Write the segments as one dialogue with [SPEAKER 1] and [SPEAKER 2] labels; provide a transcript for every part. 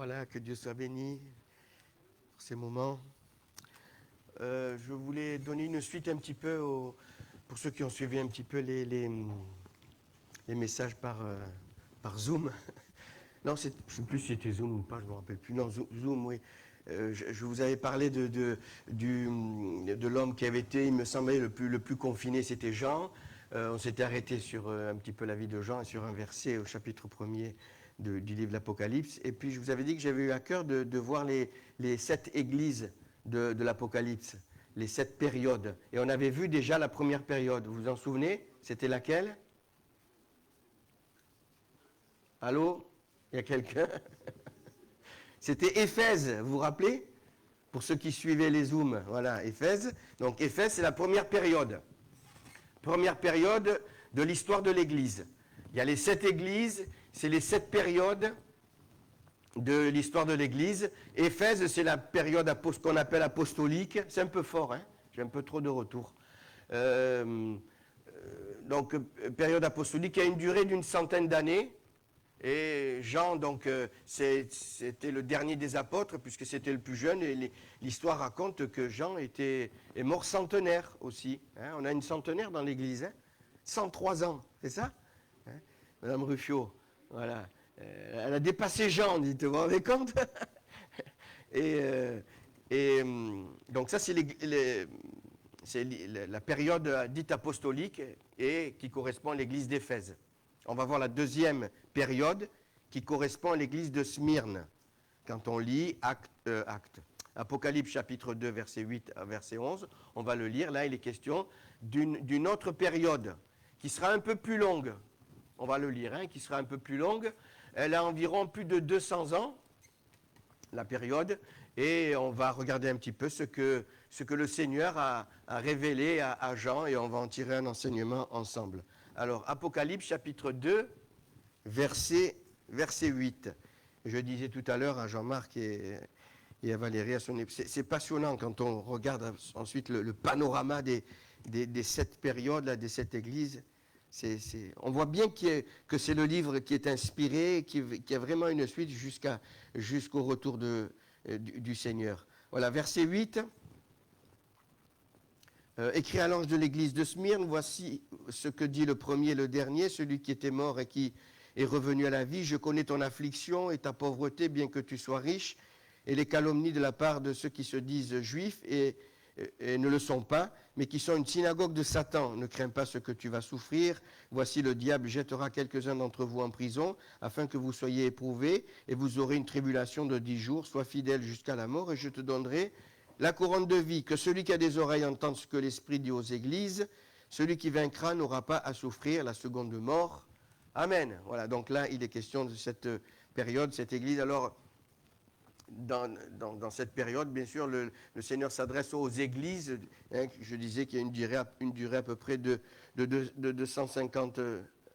[SPEAKER 1] Voilà, que Dieu soit béni pour ces moments. Je voulais donner une suite un petit peu pour ceux qui ont suivi un petit peu les messages par Zoom. Non, je ne sais plus si c'était Zoom ou pas, je ne me rappelle plus. Non, Zoom, oui. Je vous avais parlé de l'homme qui avait été, il me semblait, le plus confiné, c'était Jean. On s'était arrêté sur un petit peu la vie de Jean et sur un verset au chapitre 1er du livre de l'Apocalypse. Et puis je vous avais dit que j'avais eu à cœur de voir les 7 églises de l'Apocalypse, les 7 périodes. Et on avait vu déjà la première période. Vous vous en souvenez? C'était laquelle? Allô? Il y a quelqu'un? C'était Éphèse, vous vous rappelez? Pour ceux qui suivaient les Zooms, voilà, Éphèse. Donc Éphèse, c'est la première période. Première période de l'histoire de l'Église. Il y a les 7 églises, c'est les 7 périodes de l'histoire de l'Église. Éphèse, c'est la période qu'on appelle apostolique. C'est un peu fort, hein? J'ai un peu trop de retour. Donc, période apostolique qui a une durée d'une 100aine d'années. Et Jean, donc, c'était le dernier des apôtres, puisque c'était le plus jeune. Et l'histoire raconte que Jean est mort centenaire aussi. Hein? On a une centenaire dans l'Église. Hein? 103 ans, c'est ça? Hein? Madame Ruffiot, voilà. Elle a dépassé Jean, dites, vous vous rendez compte? Donc ça, c'est la période dite apostolique et qui correspond à l'église d'Éphèse. On va voir la deuxième période qui correspond à l'église de Smyrne. Quand on lit Apocalypse chapitre 2, verset 8 à verset 11, on va le lire. Là, il est question d'une autre période qui sera un peu plus longue. On va le lire, hein, qui sera un peu plus longue. Elle a environ plus de 200 ans, la période, et on va regarder un petit peu ce que le Seigneur a révélé à Jean, et on va en tirer un enseignement ensemble. Alors, Apocalypse chapitre 2, verset 8. Je disais tout à l'heure à Jean-Marc et à Valérie, c'est passionnant quand on regarde ensuite le panorama des 7 périodes, là, des 7 églises. On voit bien que c'est le livre qui est inspiré, qui a vraiment une suite jusqu'au retour du Seigneur. Voilà, verset 8. Écrit à l'ange de l'église de Smyrne, voici ce que dit le premier et le dernier, celui qui était mort et qui est revenu à la vie. Je connais ton affliction et ta pauvreté, bien que tu sois riche, et les calomnies de la part de ceux qui se disent juifs et ne le sont pas, mais qui sont une synagogue de Satan. Ne crains pas ce que tu vas souffrir. Voici le diable jettera quelques-uns d'entre vous en prison, afin que vous soyez éprouvés, et vous aurez une tribulation de 10 jours. Sois fidèle jusqu'à la mort, et je te donnerai la couronne de vie. Que celui qui a des oreilles entende ce que l'Esprit dit aux églises. Celui qui vaincra n'aura pas à souffrir la seconde mort. Amen. Voilà, donc là, il est question de cette période, cette église. Alors, dans cette période, bien sûr, le Seigneur s'adresse aux églises. Hein, je disais qu'il y a une durée à peu près de 250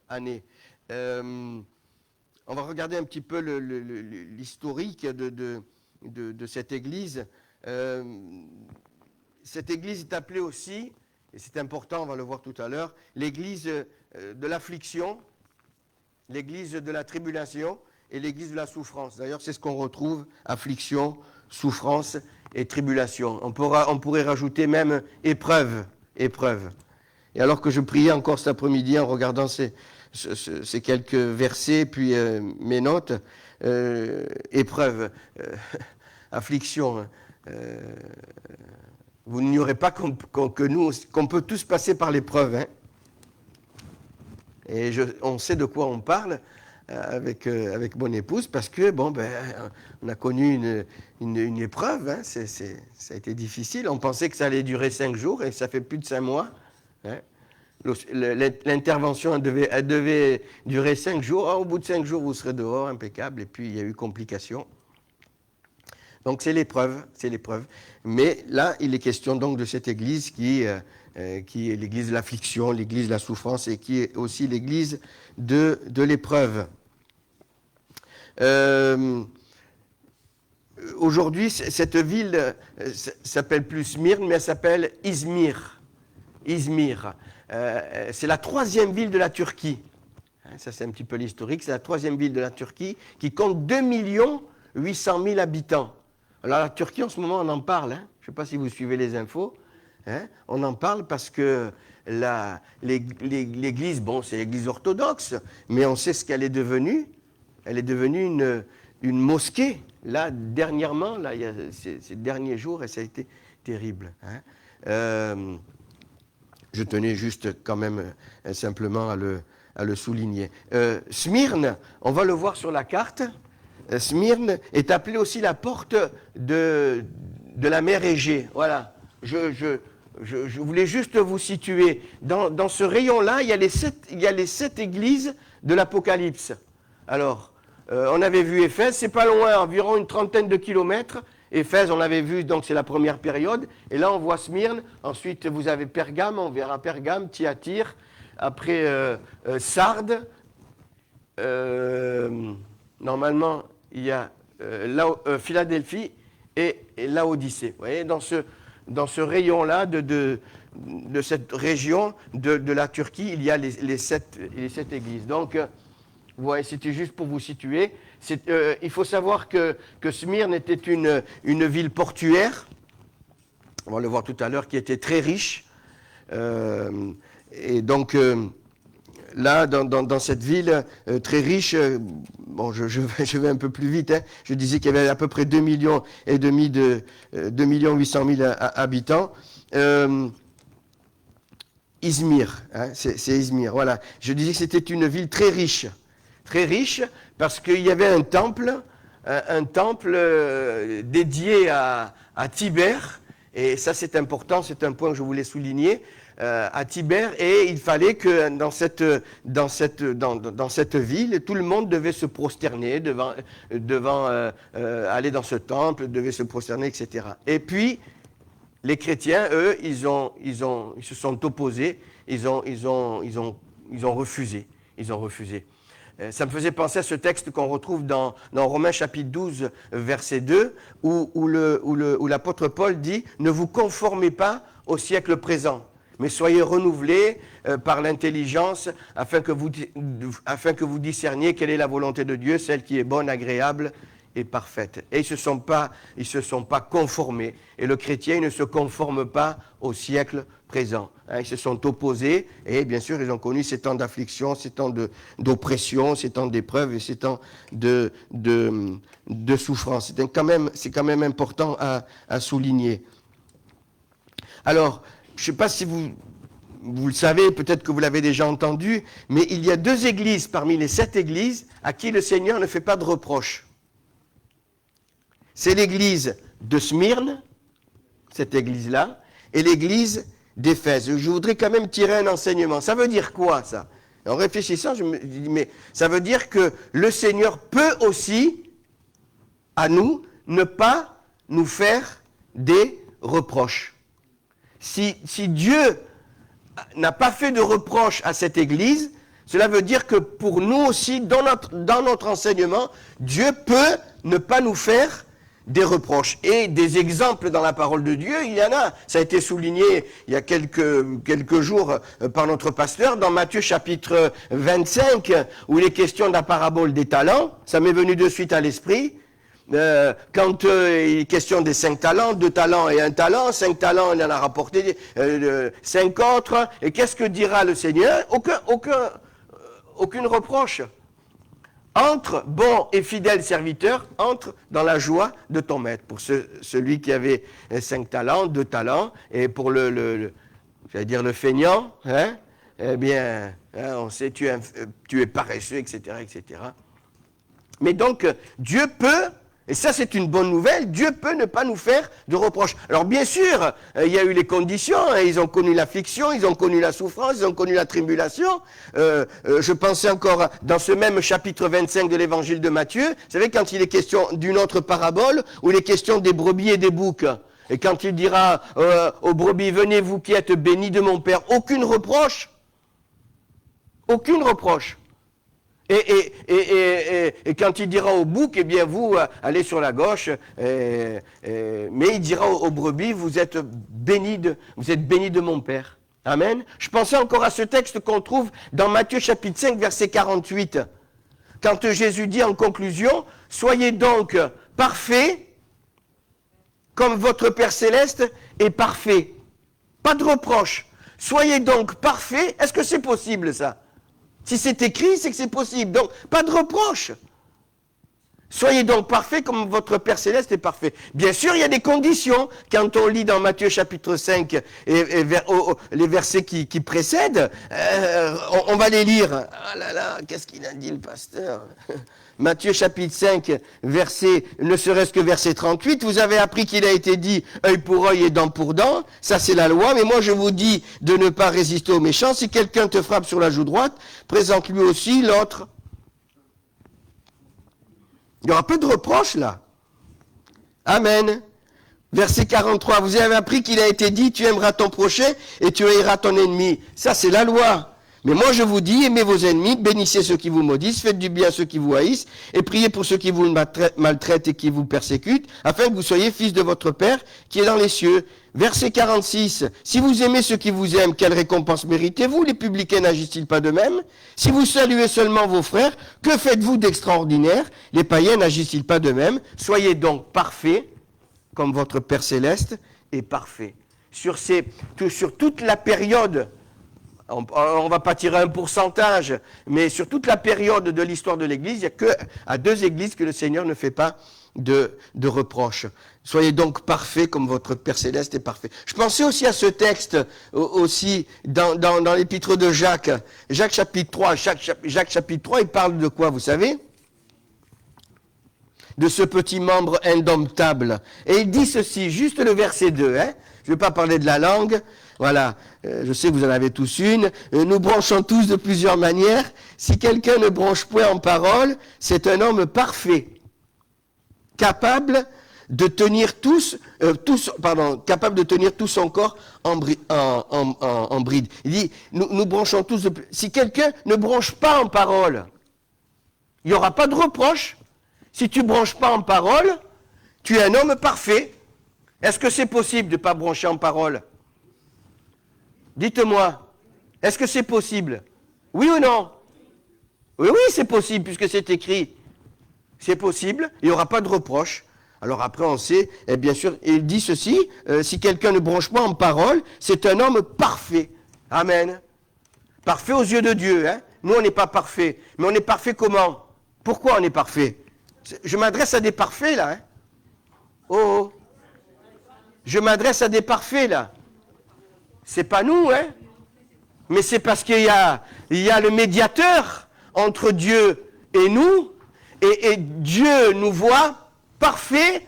[SPEAKER 1] années. On va regarder un petit peu l'historique de cette église. Cette église est appelée aussi, et c'est important, on va le voir tout à l'heure, l'église de l'affliction, l'église de la tribulation et l'église de la souffrance. D'ailleurs, c'est ce qu'on retrouve, affliction, souffrance et tribulation. On pourrait rajouter même épreuve. Et alors que je priais encore cet après-midi en regardant ces quelques versets, puis mes notes, épreuve, affliction. Vous n'ignorez pas qu'on peut tous passer par l'épreuve. Hein. Et on sait de quoi on parle avec mon épouse, parce que, on a connu une épreuve. Hein. Ça a été difficile. On pensait que ça allait durer 5 jours, et ça fait plus de 5 mois. Hein. L'intervention, elle devait durer 5 jours. Au bout de 5 jours, vous serez dehors, impeccable. Et puis, il y a eu complications. Donc c'est l'épreuve. Mais là, il est question donc de cette église qui est l'église de l'affliction, l'église de la souffrance et qui est aussi l'église de l'épreuve. Aujourd'hui, cette ville s'appelle plus Smyrne, mais elle s'appelle Izmir. C'est la 3e ville de la Turquie. Ça, c'est un petit peu l'historique. C'est la 3e ville de la Turquie qui compte 2 800 000 habitants. Alors la Turquie, en ce moment, on en parle. Hein. Je ne sais pas si vous suivez les infos. Hein. On en parle parce que l'Église, bon, c'est l'Église orthodoxe, mais on sait ce qu'elle est devenue. Elle est devenue une mosquée. Là, dernièrement, là, il y a ces derniers jours, et ça a été terrible. Hein. Je tenais juste quand même simplement à le souligner. Smyrne, on va le voir sur la carte. Smyrne est appelée aussi la porte de la mer Égée. Voilà. Je voulais juste vous situer. Dans ce rayon-là, il y a les 7 églises de l'Apocalypse. Alors, on avait vu Éphèse, c'est pas loin, environ une trentaine de kilomètres. Éphèse, on l'avait vu, donc c'est la première période. Et là, on voit Smyrne. Ensuite, vous avez Pergame, on verra Pergame, Thyatire. Après, Sardes. Normalement, il y a Philadelphie et Laodicée. Vous voyez, dans ce rayon-là, de cette région de la Turquie, il y a les sept églises. Donc, vous voyez, c'était juste pour vous situer. Il faut savoir que Smyrne était une ville portuaire, on va le voir tout à l'heure, qui était très riche. Et donc, là, dans cette ville très riche, bon, je vais un peu plus vite, hein, je disais qu'il y avait à peu près 2,5 millions de 2,8 millions habitants. Izmir, hein, c'est Izmir, voilà. Je disais que c'était une ville très riche parce qu'il y avait un temple dédié à Tibère, et ça c'est important, c'est un point que je voulais souligner, à Tibère, et il fallait que dans cette ville, tout le monde devait se prosterner devant aller dans ce temple, devait se prosterner, etc. Et puis, les chrétiens, eux, ils se sont opposés, ils ont refusé. Ça me faisait penser à ce texte qu'on retrouve dans Romains chapitre 12, verset 2, où l'apôtre Paul dit « Ne vous conformez pas au siècle présent, mais soyez renouvelés par l'intelligence afin que vous discerniez quelle est la volonté de Dieu, celle qui est bonne, agréable et parfaite. » Et ils se sont pas conformés. Et le chrétien, il ne se conforme pas au siècle présent. Hein, ils se sont opposés, et bien sûr, ils ont connu ces temps d'affliction, ces temps d'oppression, ces temps d'épreuve et ces temps de souffrance. C'est quand même important à souligner. Alors, je ne sais pas si vous le savez, peut-être que vous l'avez déjà entendu, mais il y a 2 églises parmi les 7 églises à qui le Seigneur ne fait pas de reproches. C'est l'église de Smyrne, cette église-là, et l'église d'Éphèse. Je voudrais quand même tirer un enseignement. Ça veut dire quoi, ça? En réfléchissant, je me dis, mais ça veut dire que le Seigneur peut aussi, à nous, ne pas nous faire des reproches. Si Dieu n'a pas fait de reproches à cette église, cela veut dire que pour nous aussi, dans notre enseignement, Dieu peut ne pas nous faire des reproches. Et des exemples dans la parole de Dieu, il y en a. Ça a été souligné il y a quelques jours par notre pasteur dans Matthieu chapitre 25, où il est question de la parabole des talents. Ça m'est venu de suite à l'esprit. Quand il est question des 5 talents, 2 talents et 1 talent, 5 talents, il en a rapporté 5 autres. Et qu'est-ce que dira le Seigneur? Aucune reproche. Entre, bon et fidèle serviteur, entre dans la joie de ton maître. Pour celui qui avait 5 talents, 2 talents, et pour j'allais dire le feignant, hein, eh bien, hein, on sait, tu es paresseux, etc., etc. Mais donc, Dieu peut, et ça c'est une bonne nouvelle, Dieu peut ne pas nous faire de reproches. Alors bien sûr, il y a eu les conditions, hein, ils ont connu l'affliction, ils ont connu la souffrance, ils ont connu la tribulation. Je pensais encore dans ce même chapitre 25 de l'évangile de Matthieu, vous savez, quand il est question d'une autre parabole, où il est question des brebis et des boucs, et quand il dira aux brebis, venez vous qui êtes bénis de mon Père, aucune reproche. Aucune reproche. Et quand il dira au bouc, eh bien vous, allez sur la gauche, mais il dira aux brebis, vous êtes bénis de mon Père. Amen. Je pensais encore à ce texte qu'on trouve dans Matthieu chapitre 5, verset 48. Quand Jésus dit en conclusion, soyez donc parfait, comme votre Père Céleste est parfait. Pas de reproche. Soyez donc parfaits. Est-ce que c'est possible, ça? Si c'est écrit, c'est que c'est possible. Donc, pas de reproche. Soyez donc parfaits comme votre Père Céleste est parfait. Bien sûr, il y a des conditions. Quand on lit dans Matthieu chapitre 5 et les versets qui précèdent, on va les lire. Ah là là, qu'est-ce qu'il a dit le pasteur? Matthieu chapitre 5, ne serait-ce que verset 38, vous avez appris qu'il a été dit œil pour œil et dent pour dent, ça c'est la loi, mais moi je vous dis de ne pas résister aux méchants. Si quelqu'un te frappe sur la joue droite, présente-lui aussi l'autre. Il n'y aura pas de reproche là. Amen. Verset 43, vous avez appris qu'il a été dit, tu aimeras ton prochain et tu haïras ton ennemi. Ça c'est la loi. Mais moi je vous dis, aimez vos ennemis, bénissez ceux qui vous maudissent, faites du bien à ceux qui vous haïssent, et priez pour ceux qui vous maltraitent et qui vous persécutent, afin que vous soyez fils de votre Père qui est dans les cieux. Verset 46, si vous aimez ceux qui vous aiment, quelle récompense méritez-vous? Les publicains n'agissent-ils pas de même? Si vous saluez seulement vos frères, que faites-vous d'extraordinaire? Les païens n'agissent-ils pas de même? Soyez donc parfaits, comme votre Père Céleste est parfait. Sur toute la période, on ne va pas tirer un pourcentage, mais sur toute la période de l'histoire de l'Église, il n'y a qu'à 2 églises que le Seigneur ne fait pas de reproches. Soyez donc parfaits comme votre Père Céleste est parfait. Je pensais aussi à ce texte, aussi dans l'épître de Jacques. Jacques chapitre 3, Jacques chapitre 3, il parle de quoi, vous savez? De ce petit membre indomptable. Et il dit ceci, juste le verset 2, hein? Je ne vais pas parler de la langue. Voilà, je sais que vous en avez tous une. Nous branchons tous de plusieurs manières. Si quelqu'un ne branche point en parole, c'est un homme parfait, capable de tenir capable de tenir tout son corps en bride. Il dit, nous branchons tous. Si quelqu'un ne branche pas en parole, il n'y aura pas de reproche. Si tu ne branches pas en parole, tu es un homme parfait. Est-ce que c'est possible de ne pas brancher en parole? Dites-moi, est-ce que c'est possible? Oui ou non? Oui, c'est possible, puisque c'est écrit. C'est possible, il n'y aura pas de reproche. Alors après, on sait, et bien sûr, il dit ceci, si quelqu'un ne branche pas en parole, c'est un homme parfait. Amen. Parfait aux yeux de Dieu. Hein? Nous, on n'est pas parfait. Mais on est parfait comment? Pourquoi on est parfait? Je m'adresse à des parfaits, là. Hein? Oh. Je m'adresse à des parfaits, là. C'est pas nous, hein. Mais c'est parce qu'il y a le médiateur entre Dieu et nous, et Dieu nous voit parfaits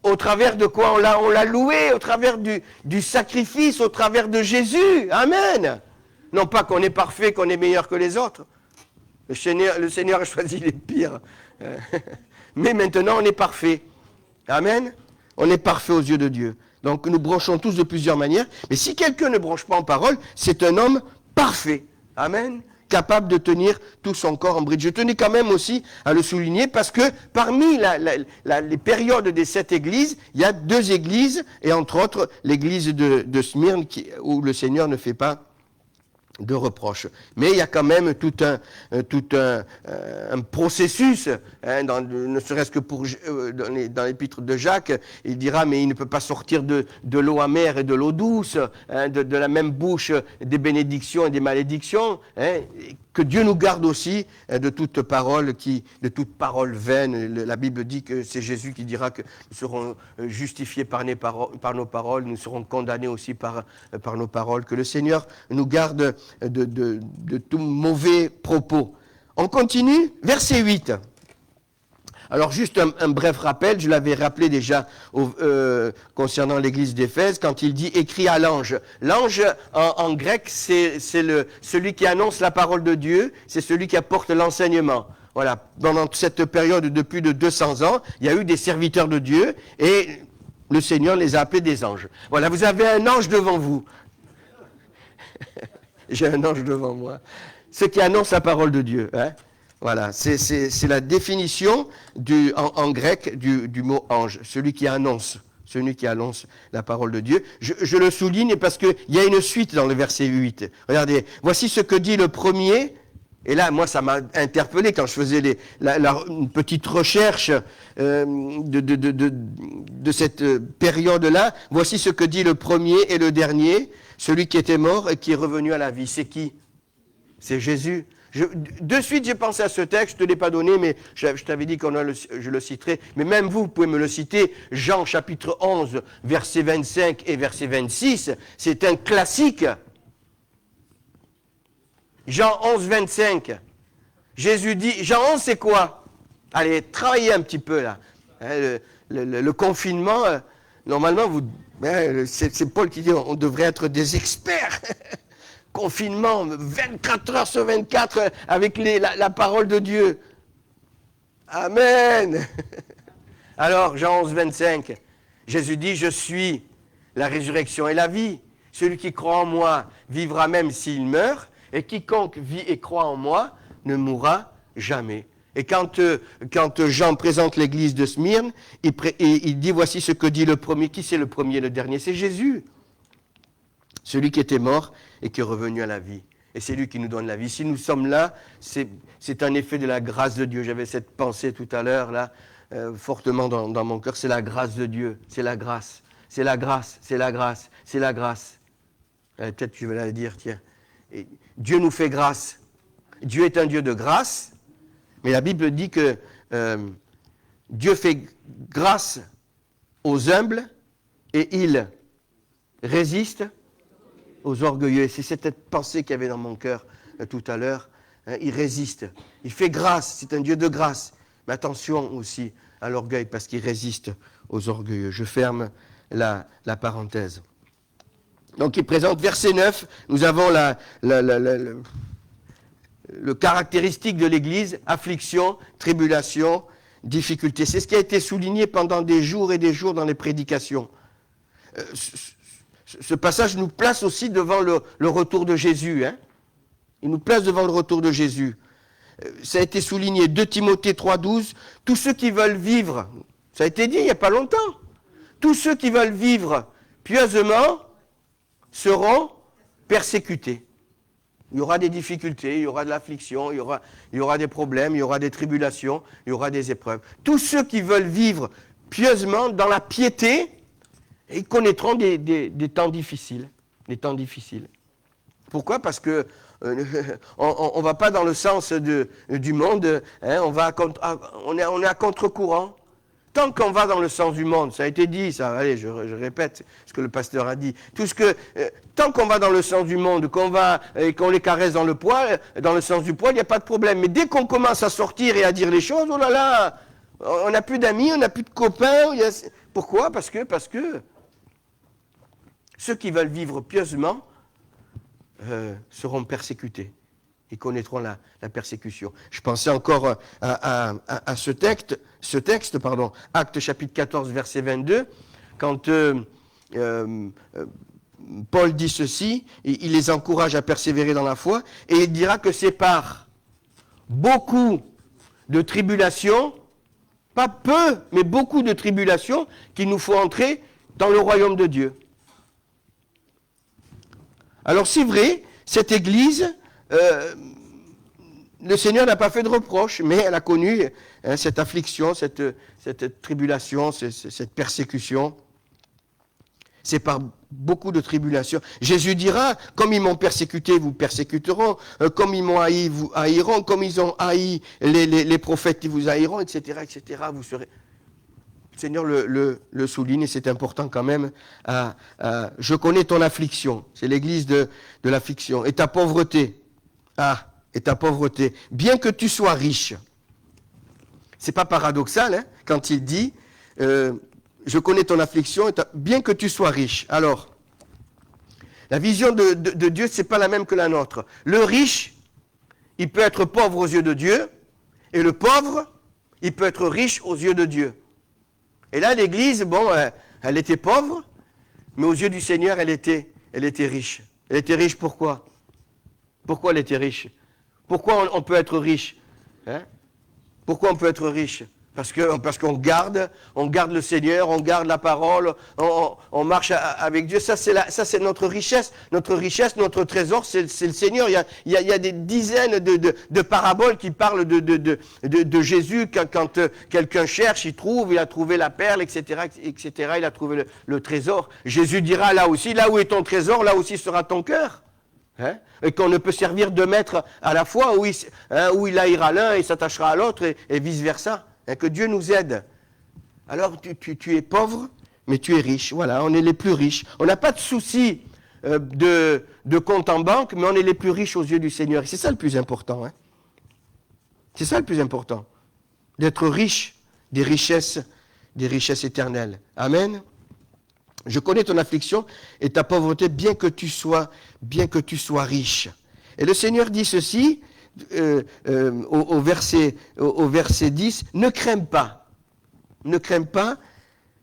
[SPEAKER 1] au travers de quoi on l'a loué, au travers du sacrifice, au travers de Jésus. Amen. Non pas qu'on est parfait, qu'on est meilleur que les autres. Le Seigneur a choisi les pires. Mais maintenant, on est parfait. Amen. On est parfait aux yeux de Dieu. Donc nous branchons tous de plusieurs manières. Mais si quelqu'un ne branche pas en parole, c'est un homme parfait. Amen. Capable de tenir tout son corps en bride. Je tenais quand même aussi à le souligner parce que parmi les périodes des 7 églises, il y a 2 églises, et entre autres l'église de Smyrne où le Seigneur ne fait pas de reproches. Mais il y a quand même tout un processus, hein, ne serait-ce que dans l'épître de Jacques, il dira, mais il ne peut pas sortir de l'eau amère et de l'eau douce, hein, de la même bouche des bénédictions et des malédictions, hein, que Dieu nous garde aussi de toute parole vaine. La Bible dit que c'est Jésus qui dira que nous serons justifiés par nos paroles, nous serons condamnés aussi par nos paroles, que le Seigneur nous garde de tout mauvais propos. On continue, verset 8. Alors juste un bref rappel, je l'avais rappelé déjà concernant l'église d'Éphèse, quand il dit « écrit à l'ange ». L'ange, en grec, c'est celui qui annonce la parole de Dieu, c'est celui qui apporte l'enseignement. Voilà, pendant cette période de plus de 200 ans, il y a eu des serviteurs de Dieu et le Seigneur les a appelés des anges. Voilà, vous avez un ange devant vous. J'ai un ange devant moi. Ce qui annonce la parole de Dieu, hein. Voilà, c'est la définition en grec du mot ange, celui qui annonce la parole de Dieu. Je le souligne parce qu'il y a une suite dans le verset 8. Regardez, voici ce que dit le premier Et là, moi, ça m'a interpellé quand je faisais une petite recherche de cette période-là. Voici ce que dit le premier et le dernier, celui qui était mort et qui est revenu à la vie. C'est qui? C'est Jésus. De suite, j'ai pensé à ce texte, je ne te l'ai pas donné, mais je t'avais dit je le citerai. Mais même vous pouvez me le citer. Jean chapitre 11, verset 25 et verset 26, c'est un classique. Jean 11, 25. Jésus dit, Jean 11, c'est quoi? Allez, travaillez un petit peu là. Le confinement, normalement, c'est Paul qui dit, on devrait être des experts. Confinement, 24 heures sur 24, avec la parole de Dieu. Amen. Alors, Jean 11, 25, Jésus dit, je suis la résurrection et la vie. Celui qui croit en moi vivra même s'il meurt. Et quiconque vit et croit en moi ne mourra jamais. Et quand Jean présente l'église de Smyrne, il dit, voici ce que dit le premier. Qui c'est le premier et le dernier? C'est Jésus. Celui qui était mort et qui est revenu à la vie. Et c'est lui qui nous donne la vie. Si nous sommes là, c'est un effet de la grâce de Dieu. J'avais cette pensée tout à l'heure, là, fortement dans mon cœur. C'est la grâce de Dieu. C'est la grâce. C'est la grâce. C'est la grâce. C'est la grâce. Peut-être tu vas la dire, tiens. Et Dieu nous fait grâce. Dieu est un Dieu de grâce, mais la Bible dit que Dieu fait grâce aux humbles et il résiste aux orgueilleux. C'est cette pensée qu'il y avait dans mon cœur tout à l'heure. Il résiste. Il fait grâce. C'est un Dieu de grâce. Mais attention aussi à l'orgueil parce qu'il résiste aux orgueilleux. Je ferme la parenthèse. Donc il présente verset 9, nous avons le caractéristique de l'Église, affliction, tribulation, difficulté. C'est ce qui a été souligné pendant des jours et des jours dans les prédications. Ce passage nous place aussi devant le retour de Jésus. Hein. Il nous place devant le retour de Jésus. Ça a été souligné, 2 Timothée 3,12, tous ceux qui veulent vivre, ça a été dit il n'y a pas longtemps, tous ceux qui veulent vivre pieusement seront persécutés. Il y aura des difficultés, il y aura de l'affliction, il y aura des problèmes, il y aura des tribulations, il y aura des épreuves. Tous ceux qui veulent vivre pieusement dans la piété, ils connaîtront des temps difficiles. Des temps difficiles. Pourquoi? Parce que on ne va pas dans le sens du monde, hein, on est à contre-courant. Tant qu'on va dans le sens du monde, ça a été dit, ça, allez, je répète ce que le pasteur a dit. Tant qu'on va dans le sens du monde, qu'on les caresse dans le sens du poil, il n'y a pas de problème. Mais dès qu'on commence à sortir et à dire les choses, oh là là, on n'a plus d'amis, on n'a plus de copains. Pourquoi? Parce que ceux qui veulent vivre pieusement seront persécutés. Ils connaîtront la persécution. Je pensais encore à ce texte, Actes chapitre 14, verset 22, quand Paul dit ceci, il les encourage à persévérer dans la foi, et il dira que c'est par beaucoup de tribulations, pas peu, mais beaucoup de tribulations, qu'il nous faut entrer dans le royaume de Dieu. Alors c'est vrai, cette Église, le Seigneur n'a pas fait de reproche, mais elle a connu cette affliction, cette tribulation, cette persécution. C'est par beaucoup de tribulations. Jésus dira, comme ils m'ont persécuté, vous persécuteront, comme ils m'ont haï, vous haïront, comme ils ont haï les prophètes, ils vous haïront, etc., etc. Vous serez... Le Seigneur le souligne, et c'est important quand même. Je connais ton affliction, c'est l'église de l'affliction, et ta pauvreté. Et ta pauvreté, bien que tu sois riche. C'est pas paradoxal, hein, quand il dit, je connais ton affliction, bien que tu sois riche. Alors, la vision de Dieu, c'est pas la même que la nôtre. Le riche, il peut être pauvre aux yeux de Dieu, et le pauvre, il peut être riche aux yeux de Dieu. Et là, l'Église, elle était pauvre, mais aux yeux du Seigneur, elle était riche. Elle était riche pourquoi? Pourquoi elle était riche? Pourquoi on peut être riche? Hein? Pourquoi on peut être riche? Parce qu'on garde le Seigneur, on garde la parole, on marche avec Dieu. Ça, c'est notre richesse. Notre richesse, notre trésor, c'est le Seigneur. Il y a des dizaines de paraboles qui parlent de Jésus. Quand quelqu'un cherche, il trouve, il a trouvé la perle, etc., etc. Il a trouvé le trésor. Jésus dira là aussi, là où est ton trésor, là aussi sera ton cœur. Hein? Et qu'on ne peut servir de maître à la fois, où il haïra l'un et s'attachera à l'autre, et vice-versa. Hein, que Dieu nous aide. Alors tu es pauvre, mais tu es riche. Voilà, on est les plus riches. On n'a pas de souci de compte en banque, mais on est les plus riches aux yeux du Seigneur. Et c'est ça le plus important. Hein. C'est ça le plus important. D'être riche des richesses éternelles. Amen. Je connais ton affliction et ta pauvreté, bien que tu sois riche. Et le Seigneur dit ceci, au verset 10, ne crains pas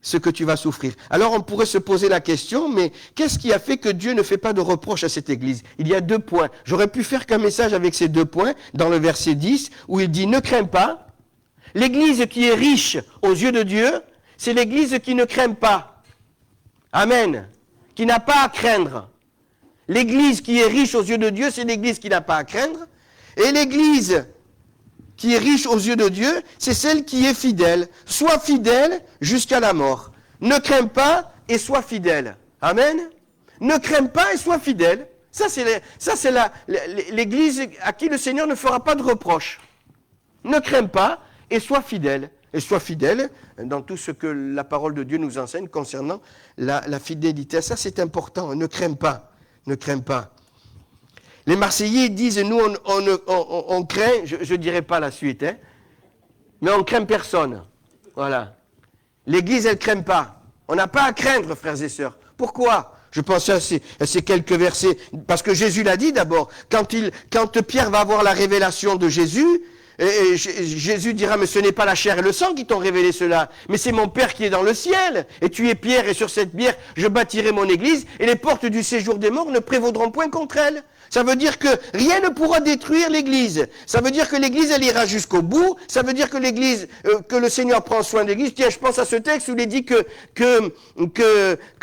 [SPEAKER 1] ce que tu vas souffrir. Alors on pourrait se poser la question, mais qu'est-ce qui a fait que Dieu ne fait pas de reproche à cette Église? Il y a 2 points. J'aurais pu faire qu'un message avec ces 2 points, dans le verset 10, où il dit, ne crains pas. L'Église qui est riche aux yeux de Dieu, c'est l'Église qui ne craint pas. Amen. Qui n'a pas à craindre. L'Église qui est riche aux yeux de Dieu, c'est l'Église qui n'a pas à craindre. Et l'Église qui est riche aux yeux de Dieu, c'est celle qui est fidèle. Sois fidèle jusqu'à la mort. Ne crains pas et sois fidèle. Amen. Ne crains pas et sois fidèle. Ça, c'est l'Église à qui le Seigneur ne fera pas de reproche. Ne crains pas et sois fidèle. Et sois fidèle dans tout ce que la parole de Dieu nous enseigne concernant la fidélité. Ça, c'est important. Ne crains pas. Ne crains pas. Les Marseillais disent, nous, on craint, je ne dirai pas la suite, hein, mais on craint personne. Voilà. L'Église, elle ne craint pas. On n'a pas à craindre, frères et sœurs. Pourquoi? Je pensais à ces quelques versets, parce que Jésus l'a dit d'abord. Quand Pierre va avoir la révélation de Jésus, et Jésus dira, mais ce n'est pas la chair et le sang qui t'ont révélé cela, mais c'est mon Père qui est dans le ciel. Et tu es Pierre, et sur cette pierre, je bâtirai mon église, et les portes du séjour des morts ne prévaudront point contre elle. Ça veut dire que rien ne pourra détruire l'église. Ça veut dire que l'église, elle ira jusqu'au bout. Ça veut dire que l'église, que le Seigneur prend soin de l'église. Tiens, je pense à ce texte où il est dit que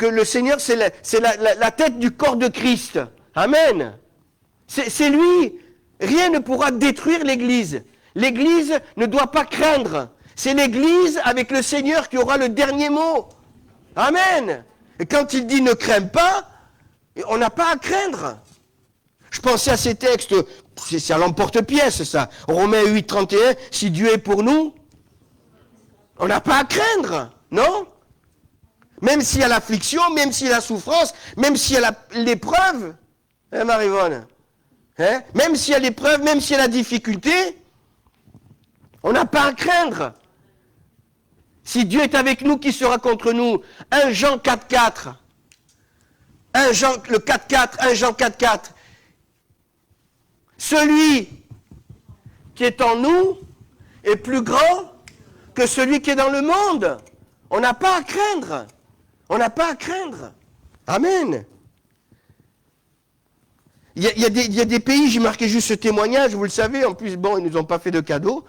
[SPEAKER 1] le Seigneur, c'est la tête du corps de Christ. Amen. C'est lui. Rien ne pourra détruire l'église. L'église ne doit pas craindre. C'est l'église avec le Seigneur qui aura le dernier mot. Amen. Et quand il dit ne crains pas, on n'a pas à craindre. Je pensais à ces textes, c'est à l'emporte-pièce ça. Romains 8, 31, si Dieu est pour nous, on n'a pas à craindre, non? Même s'il y a l'affliction, même s'il y a la souffrance, même s'il y a l'épreuve, hein Marie-Yvonne, hein? Même s'il y a l'épreuve, même s'il y a la difficulté, on n'a pas à craindre. Si Dieu est avec nous, qui sera contre nous? 1 Jean 4, 4. 1 Jean 4, 4. Celui qui est en nous est plus grand que celui qui est dans le monde. On n'a pas à craindre. On n'a pas à craindre. Amen. Il y a des pays, j'ai marqué juste ce témoignage, vous le savez, en plus, bon, ils ne nous ont pas fait de cadeau.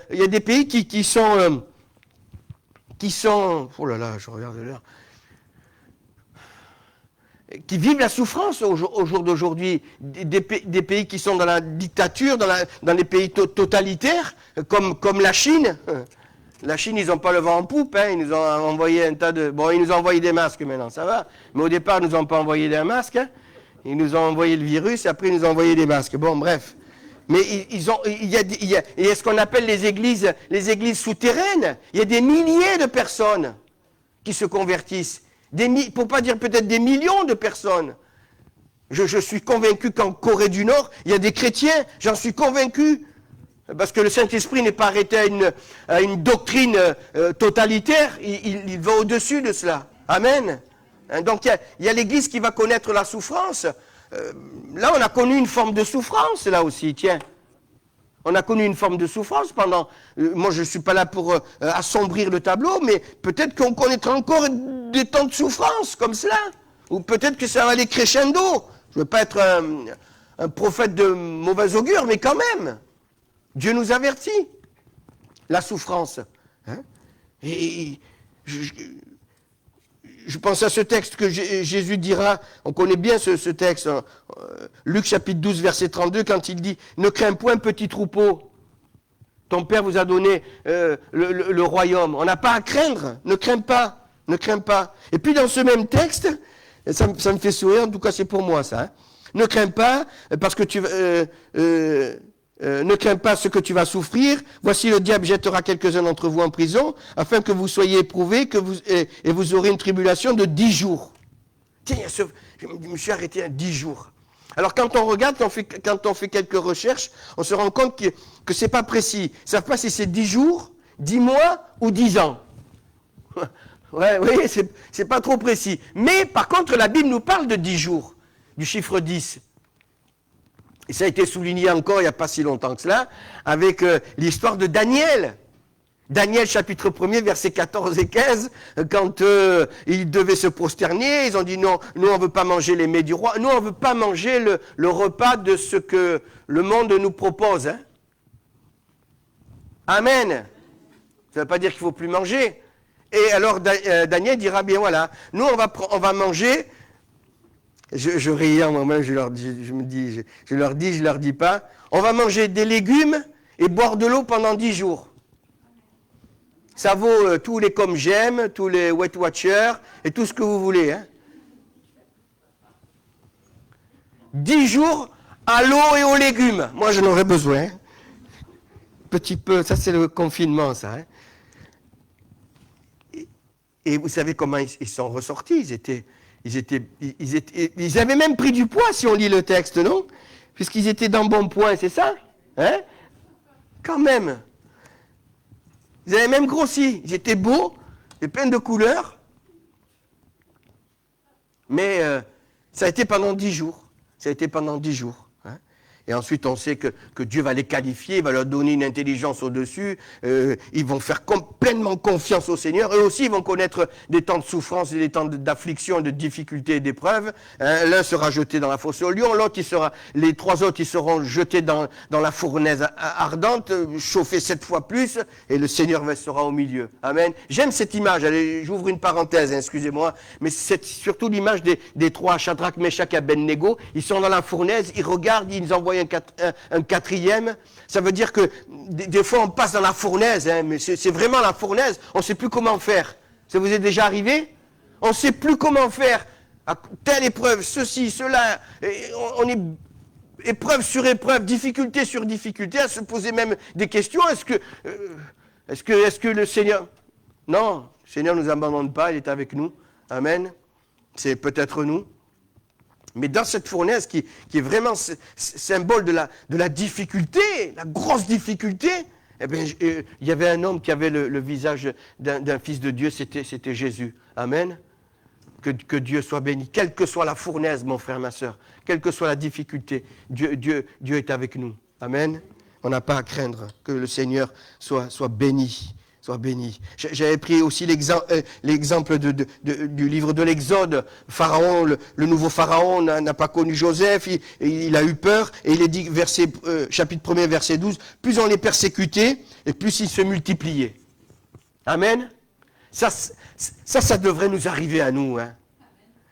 [SPEAKER 1] Il y a des pays qui sont... oh là là, je regarde l'heure. Qui vivent la souffrance au jour d'aujourd'hui, des pays qui sont dans la dictature, dans les pays totalitaires, comme la Chine. La Chine, ils n'ont pas le vent en poupe, hein, ils nous ont envoyé un tas de... Bon, ils nous ont envoyé des masques maintenant, ça va, mais au départ, ils ne nous ont pas envoyé des masques, hein. Ils nous ont envoyé le virus, et après, ils nous ont envoyé des masques. Bon, bref. Mais il y a ce qu'on appelle les églises souterraines. Il y a des milliers de personnes qui se convertissent. Pour ne pas dire peut-être des millions de personnes. Je suis convaincu qu'en Corée du Nord, il y a des chrétiens, j'en suis convaincu. Parce que le Saint-Esprit n'est pas arrêté à une doctrine totalitaire, il va au-dessus de cela. Amen. Donc il y a l'Église qui va connaître la souffrance. Là, on a connu une forme de souffrance, là aussi, tiens. On a connu une forme de souffrance pendant... moi, je ne suis pas là pour assombrir le tableau, mais peut-être qu'on connaîtra encore des temps de souffrance comme cela. Ou peut-être que ça va aller crescendo. Je ne veux pas être un prophète de mauvais augure, mais quand même. Dieu nous avertit. La souffrance. Hein? Et je pense à ce texte que Jésus dira, on connaît bien ce texte, Luc chapitre 12, verset 32, quand il dit « Ne crains point, petit troupeau, ton Père vous a donné le royaume. » On n'a pas à craindre, ne crains pas, ne crains pas. Et puis dans ce même texte, ça me fait sourire, en tout cas c'est pour moi ça, hein, ne crains pas, parce que ne crains pas ce que tu vas souffrir. Voici le diable jettera quelques-uns d'entre vous en prison, afin que vous soyez éprouvés, et vous aurez une tribulation de 10 jours. Tiens, je me suis arrêté à 10 jours. Alors quand on regarde, quand on fait quelques recherches, on se rend compte que c'est pas précis. Ils ne savent pas si c'est 10 jours, 10 mois ou 10 ans. Ouais, oui, c'est pas trop précis. Mais par contre, la Bible nous parle de 10 jours, du chiffre 10. Et ça a été souligné encore il n'y a pas si longtemps que cela, avec l'histoire de Daniel. Daniel chapitre 1er, versets 14 et 15, quand ils devaient se prosterner, ils ont dit non, nous on ne veut pas manger les mets du roi, nous on ne veut pas manger le repas de ce que le monde nous propose. Hein. Amen. Ça ne veut pas dire qu'il ne faut plus manger. Et alors Daniel dira, bien voilà, nous on va manger, je riais en moi-même, je leur dis pas, on va manger des légumes et boire de l'eau pendant 10 jours. Ça vaut tous les comme j'aime, tous les Weight Watchers et tout ce que vous voulez. Hein. 10 jours à l'eau et aux légumes. Moi, j'en aurais besoin. Petit peu, ça c'est le confinement, ça. Hein. Et vous savez comment ils sont ressortis. Ils avaient même pris du poids, si on lit le texte, non? Puisqu'ils étaient dans bon point, c'est ça? Hein? Quand même. Ils avaient même grossi. Ils étaient beaux, et pleins de couleurs. Mais ça a été pendant 10 jours. Ça a été pendant 10 jours. Hein. Et ensuite, on sait que Dieu va les qualifier, il va leur donner une intelligence au-dessus. Ils vont faire pleinement confiance au Seigneur. Eux aussi, ils vont connaître des temps de souffrance et des temps d'affliction, de difficulté et d'épreuve. Hein. L'un sera jeté dans la fosse au lion, les 3 autres, ils seront jetés dans la fournaise ardente, chauffés 7 fois plus, et le Seigneur sera au milieu. Amen. J'aime cette image. Allez, j'ouvre une parenthèse, hein, excusez-moi, mais c'est surtout l'image des 3, Shadrach, Meshach et Abednego. Ils sont dans la fournaise, ils regardent, ils envoient un 4e. Ça veut dire que des fois on passe dans la fournaise, hein, mais c'est vraiment la fournaise, on ne sait plus comment faire. Ça vous est déjà arrivé? On ne sait plus comment faire. À telle épreuve, ceci, cela, on est épreuve sur épreuve, difficulté sur difficulté, à se poser même des questions. Est-ce que le Seigneur... Non, le Seigneur ne nous abandonne pas, il est avec nous. Amen. C'est peut-être nous. Mais dans cette fournaise qui est vraiment symbole de la difficulté, la grosse difficulté, eh bien, il y avait un homme qui avait le visage d'un fils de Dieu, c'était Jésus. Amen. Que Dieu soit béni. Quelle que soit la fournaise, mon frère, ma soeur, quelle que soit la difficulté, Dieu est avec nous. Amen. On n'a pas à craindre que le Seigneur soit béni. Soit béni. J'avais pris aussi l'exemple du livre de l'Exode. Pharaon, le nouveau Pharaon n'a pas connu Joseph, il a eu peur, et il est dit, chapitre 1er, verset 12, plus on les persécutait, et plus ils se multipliaient. Amen. Ça devrait nous arriver à nous. Hein.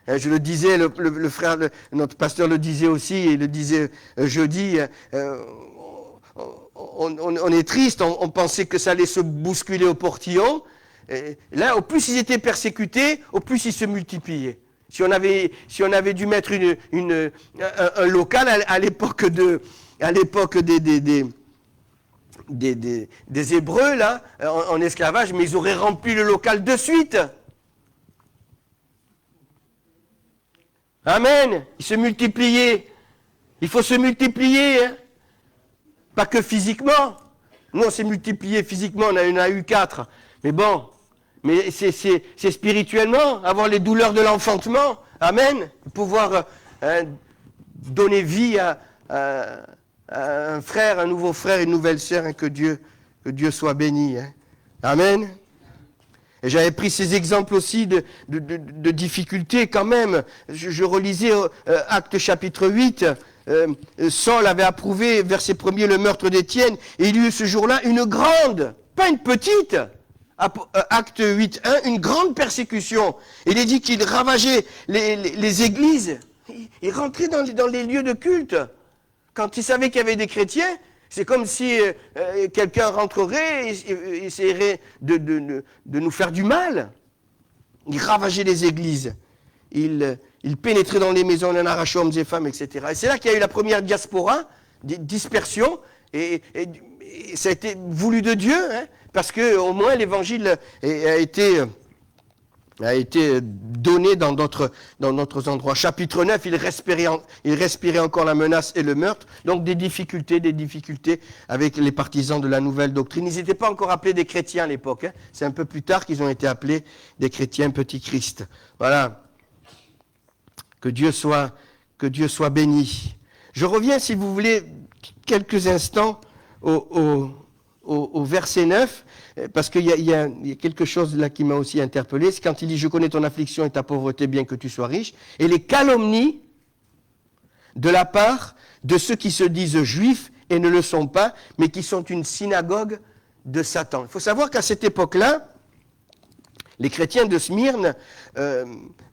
[SPEAKER 1] Je le disais, le frère, notre pasteur le disait aussi, il le disait jeudi, on est triste, on pensait que ça allait se bousculer au portillon. Et là, au plus ils étaient persécutés, au plus ils se multipliaient. Si on avait dû mettre un local à l'époque des Hébreux, là, en esclavage, mais ils auraient rempli le local de suite. Amen. Ils se multipliaient. Il faut se multiplier, hein. Pas que physiquement. Nous, on s'est multiplié physiquement, on en a eu 4. Mais bon, mais c'est spirituellement, avoir les douleurs de l'enfantement. Amen. Pouvoir donner vie à un frère, un nouveau frère, une nouvelle sœur, hein, que Dieu soit béni. Hein. Amen. Et j'avais pris ces exemples aussi de difficultés quand même. Je relisais Actes chapitre 8. Saul avait approuvé, verset 1er, le meurtre d'Étienne, et il y eut ce jour-là une grande, pas une petite, Acte 8.1, une grande persécution. Il est dit qu'il ravageait les églises. Il rentrait dans les lieux de culte. Quand il savait qu'il y avait des chrétiens, c'est comme si quelqu'un rentrerait et essaierait de nous faire du mal. Il ravageait les églises. Il pénétrait dans les maisons, il en arrachait hommes et femmes, etc. Et c'est là qu'il y a eu la première diaspora, dispersion, et ça a été voulu de Dieu, hein, parce qu'au moins l'évangile a été donné dans d'autres endroits. Chapitre 9, il respirait encore la menace et le meurtre, donc des difficultés avec les partisans de la nouvelle doctrine. Ils n'étaient pas encore appelés des chrétiens à l'époque, hein. C'est un peu plus tard qu'ils ont été appelés des chrétiens petits Christ. Voilà. Que Dieu soit béni. Je reviens, si vous voulez, quelques instants au verset 9, parce qu'il y a quelque chose là qui m'a aussi interpellé, c'est quand il dit « Je connais ton affliction et ta pauvreté, bien que tu sois riche », et les calomnies de la part de ceux qui se disent juifs et ne le sont pas, mais qui sont une synagogue de Satan. Il faut savoir qu'à cette époque-là, les chrétiens de Smyrne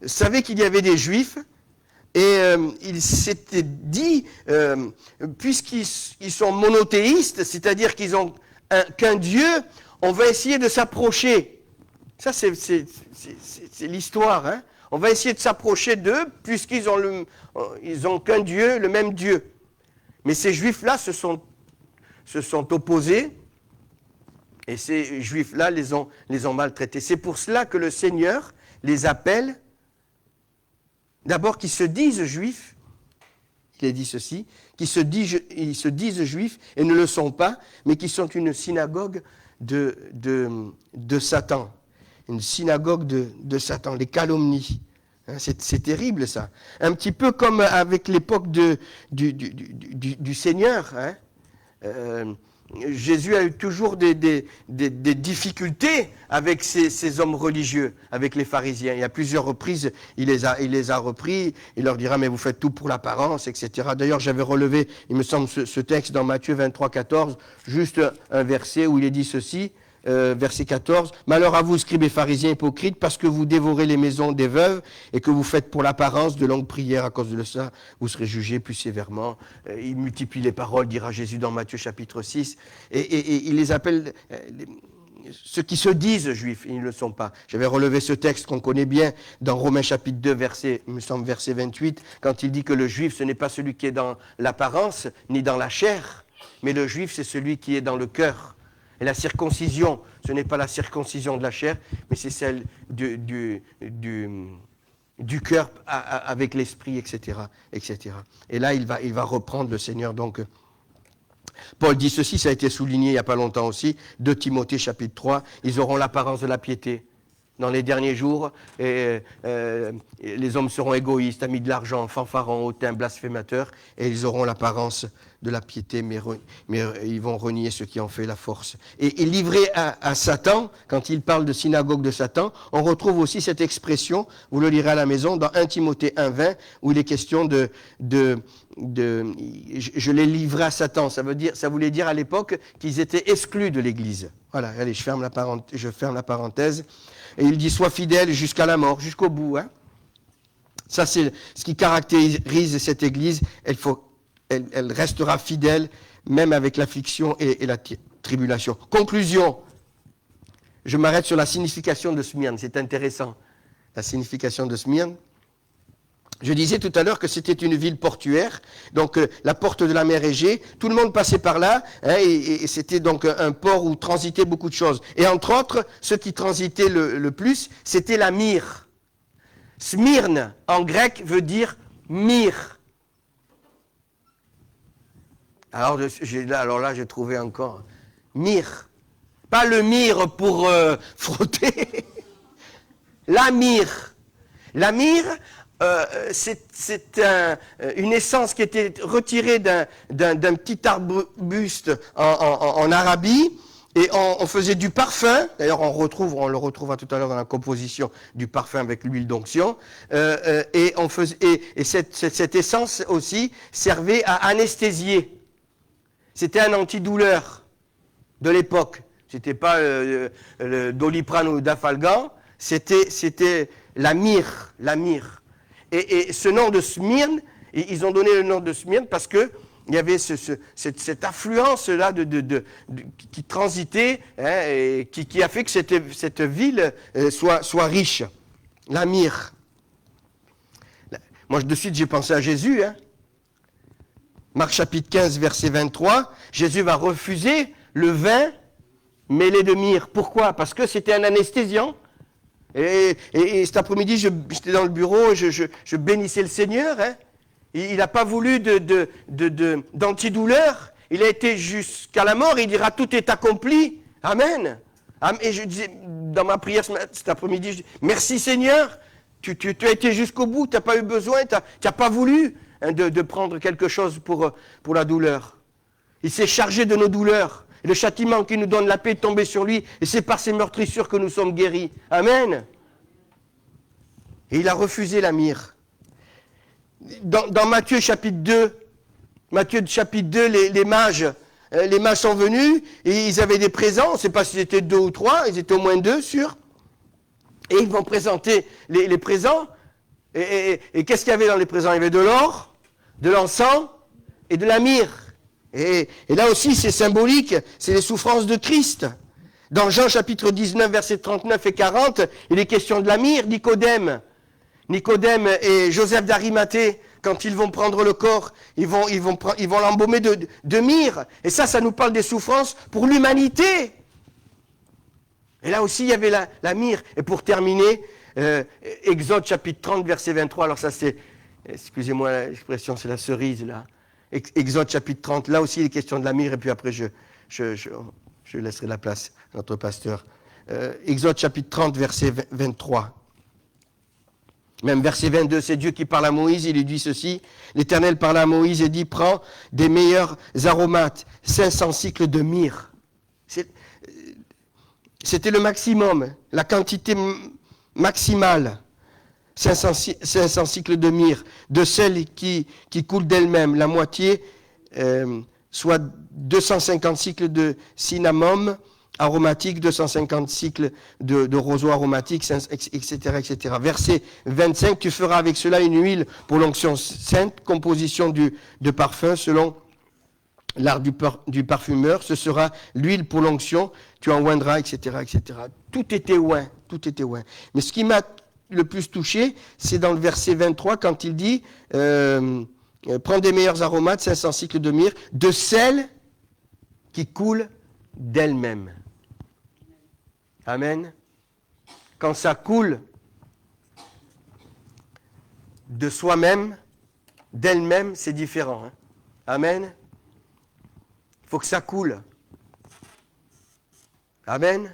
[SPEAKER 1] savaient qu'il y avait des juifs, et ils s'étaient dit, puisqu'ils sont monothéistes, c'est-à-dire qu'ils ont qu'un Dieu, on va essayer de s'approcher. Ça, c'est l'histoire. Hein. On va essayer de s'approcher d'eux, puisqu'ils ont qu'un Dieu, le même Dieu. Mais ces Juifs-là se sont opposés, et ces Juifs-là les ont maltraités. C'est pour cela que le Seigneur les appelle, d'abord qu'ils se disent Juifs, il est dit ceci, ils se disent Juifs et ne le sont pas, mais qui sont une synagogue de Satan. Une synagogue de Satan, les calomnies. Hein, c'est terrible ça. Un petit peu comme avec l'époque du Seigneur. Hein. Jésus a eu toujours des difficultés avec ces hommes religieux, avec les pharisiens. Il y a plusieurs reprises, il les a repris, il leur dira, mais vous faites tout pour l'apparence, etc. D'ailleurs, j'avais relevé, il me semble, ce texte dans Matthieu 23, 14, juste un verset où il est dit ceci, verset 14, « Malheur à vous, scribes et pharisiens hypocrites, parce que vous dévorez les maisons des veuves et que vous faites pour l'apparence de longues prières. À cause de ça, vous serez jugés plus sévèrement. » Il multiplie les paroles, dira Jésus dans Matthieu chapitre 6. Et il les appelle ceux qui se disent juifs, ils ne le sont pas. J'avais relevé ce texte qu'on connaît bien dans Romains chapitre 2, verset 28, quand il dit que le juif, ce n'est pas celui qui est dans l'apparence, ni dans la chair, mais le juif, c'est celui qui est dans le cœur. Et la circoncision, ce n'est pas la circoncision de la chair, mais c'est celle du cœur avec l'esprit, etc., etc. Et là, il va reprendre le Seigneur. Donc, Paul dit ceci, ça a été souligné il n'y a pas longtemps aussi, 2 Timothée chapitre 3, ils auront l'apparence de la piété. Dans les derniers jours, les hommes seront égoïstes, amis de l'argent, fanfarons, hautains, blasphémateurs, et ils auront l'apparence de la piété, mais ils vont renier ce qui en fait la force. Et livré à Satan, quand il parle de synagogue de Satan, on retrouve aussi cette expression, vous le lirez à la maison, dans 1 Timothée 1,20, où il est question je les livrais à Satan. Ça voulait dire à l'époque qu'ils étaient exclus de l'Église. Voilà, allez, je ferme la parenthèse. Et il dit, sois fidèle jusqu'à la mort, jusqu'au bout. Hein. Ça, c'est ce qui caractérise cette Église. Elle restera fidèle, même avec l'affliction et la tribulation. Conclusion. Je m'arrête sur la signification de Smyrne. C'est intéressant. La signification de Smyrne. Je disais tout à l'heure que c'était une ville portuaire, donc la porte de la mer Égée, tout le monde passait par là, hein, et c'était donc un port où transitaient beaucoup de choses. Et entre autres, ce qui transitait le plus, c'était la myrrhe. Smyrne, en grec, veut dire myrrhe. Alors là, j'ai trouvé encore myrrhe. Pas le myrrhe pour frotter. La myrrhe. La myrrhe, c'est une essence qui était retirée d'un petit arbuste en Arabie, et on faisait du parfum. D'ailleurs, on le retrouvera tout à l'heure dans la composition du parfum avec l'huile d'onction. Et cette essence aussi servait à anesthésier. C'était un antidouleur de l'époque. C'était pas le Doliprane ou Dafalgan, c'était la myrrhe, la myrrhe. Et ce nom de Smyrne, ils ont donné le nom de Smyrne parce que il y avait cette affluence-là qui transitait, hein, et qui a fait que cette ville soit riche. La myrrhe. Moi, de suite, j'ai pensé à Jésus. Hein. Marc chapitre 15, verset 23. Jésus va refuser le vin mêlé de myrrhe. Pourquoi? Parce que c'était un anesthésiant. Et cet après-midi, j'étais dans le bureau, je bénissais le Seigneur. Hein. Il n'a pas voulu d'antidouleur. Il a été jusqu'à la mort. Il dira tout est accompli. Amen. Et je disais, dans ma prière cet après-midi, je dis, merci Seigneur. Tu as été jusqu'au bout. Tu n'as pas eu besoin. Tu n'as pas voulu de prendre quelque chose pour la douleur. Il s'est chargé de nos douleurs. Et le châtiment qui nous donne la paix est tombé sur lui. Et c'est par ses meurtrissures que nous sommes guéris. Amen. Et il a refusé la myrrhe. Dans Matthieu chapitre 2, les mages sont venus et ils avaient des présents. On ne sait pas si c'était 2 ou 3, ils étaient au moins 2, sûr. Et ils vont présenter les présents. Et qu'est-ce qu'il y avait dans les présents? Il y avait de l'or, de l'encens et de la myrrhe. Et là aussi, c'est symbolique, c'est les souffrances de Christ. Dans Jean chapitre 19, versets 39 et 40, il est question de la myrrhe, Nicodème et Joseph d'Arimathée, quand ils vont prendre le corps, ils vont l'embaumer de myrrhe. Et ça nous parle des souffrances pour l'humanité. Et là aussi, il y avait la myrrhe. Et pour terminer, Exode chapitre 30, verset 23. Alors ça, c'est, excusez-moi l'expression, c'est la cerise là. Exode chapitre 30, là aussi, il est question de la myrrhe. Et puis après, je laisserai la place à notre pasteur. Exode chapitre 30, verset 23. Même verset 22, c'est Dieu qui parle à Moïse, il lui dit ceci. L'Éternel parle à Moïse et dit, prends des meilleurs aromates, 500 cycles de myrrhe. C'était le maximum, la quantité maximale. 500 cycles de myrrhe, de celle qui coule d'elle-même, la moitié, soit 250 cycles de cinnamome aromatique, 250 cycles de roseau aromatique, etc., etc. Verset 25, tu feras avec cela une huile pour l'onction sainte, composition de parfum selon l'art du parfumeur, ce sera l'huile pour l'onction, tu en oindras, etc., etc. Tout était oint, tout était oint. Mais ce qui m'a le plus touché, c'est dans le verset 23, quand il dit prends des meilleurs aromates, 500 cycles de myrrhe, de celle qui coule d'elle-même. Amen. Quand ça coule de soi-même, d'elle-même, c'est différent. Hein? Amen. Il faut que ça coule. Amen.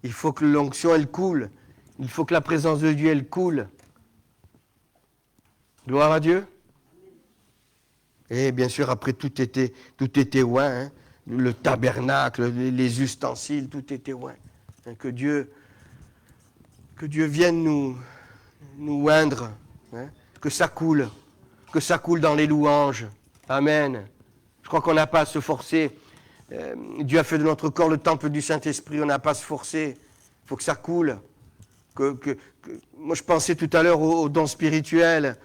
[SPEAKER 1] Il faut que l'onction, elle coule. Il faut que la présence de Dieu, elle coule. Gloire à Dieu. Et bien sûr, après, tout était oint. Hein? Le tabernacle, les ustensiles, tout était oint. Hein? Que Dieu vienne nous oindre. Hein? Que ça coule dans les louanges. Amen. Je crois qu'on n'a pas à se forcer. Dieu a fait de notre corps le temple du Saint-Esprit. On n'a pas à se forcer. Il faut que ça coule. Moi, je pensais tout à l'heure aux dons spirituels.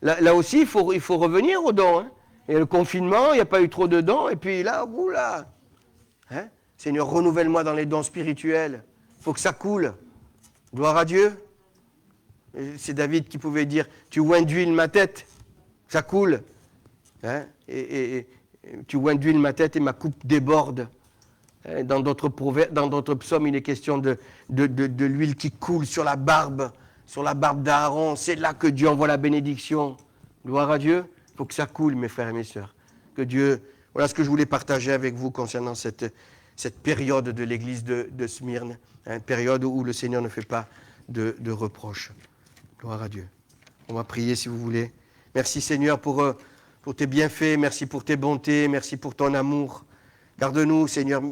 [SPEAKER 1] Là aussi, il faut revenir aux dons. Hein. Et le confinement, il n'y a pas eu trop de dons. Et puis là, oula. Hein? Seigneur, renouvelle-moi dans les dons spirituels. Il faut que ça coule. Gloire à Dieu. C'est David qui pouvait dire, tu oins d'huile ma tête. Ça coule. Hein? Et tu oins d'huile ma tête et ma coupe déborde. Dans d'autres psaumes, il est question de l'huile qui coule sur la barbe d'Aaron. C'est là que Dieu envoie la bénédiction. Gloire à Dieu. Il faut que ça coule, mes frères et mes sœurs. Que Dieu... Voilà ce que je voulais partager avec vous concernant cette période de l'église de Smyrne. Une période où le Seigneur ne fait pas de reproches. Gloire à Dieu. On va prier si vous voulez. Merci Seigneur pour tes bienfaits. Merci pour tes bontés. Merci pour ton amour. Garde-nous, Seigneur,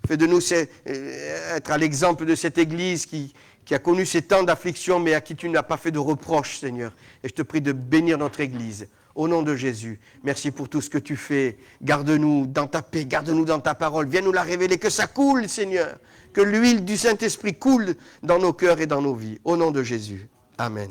[SPEAKER 1] fais de nous être à l'exemple de cette Église qui a connu ces temps d'affliction, mais à qui tu n'as pas fait de reproches, Seigneur. Et je te prie de bénir notre Église. Au nom de Jésus, merci pour tout ce que tu fais. Garde-nous dans ta paix, garde-nous dans ta parole. Viens nous la révéler, que ça coule, Seigneur. Que l'huile du Saint-Esprit coule dans nos cœurs et dans nos vies. Au nom de Jésus. Amen.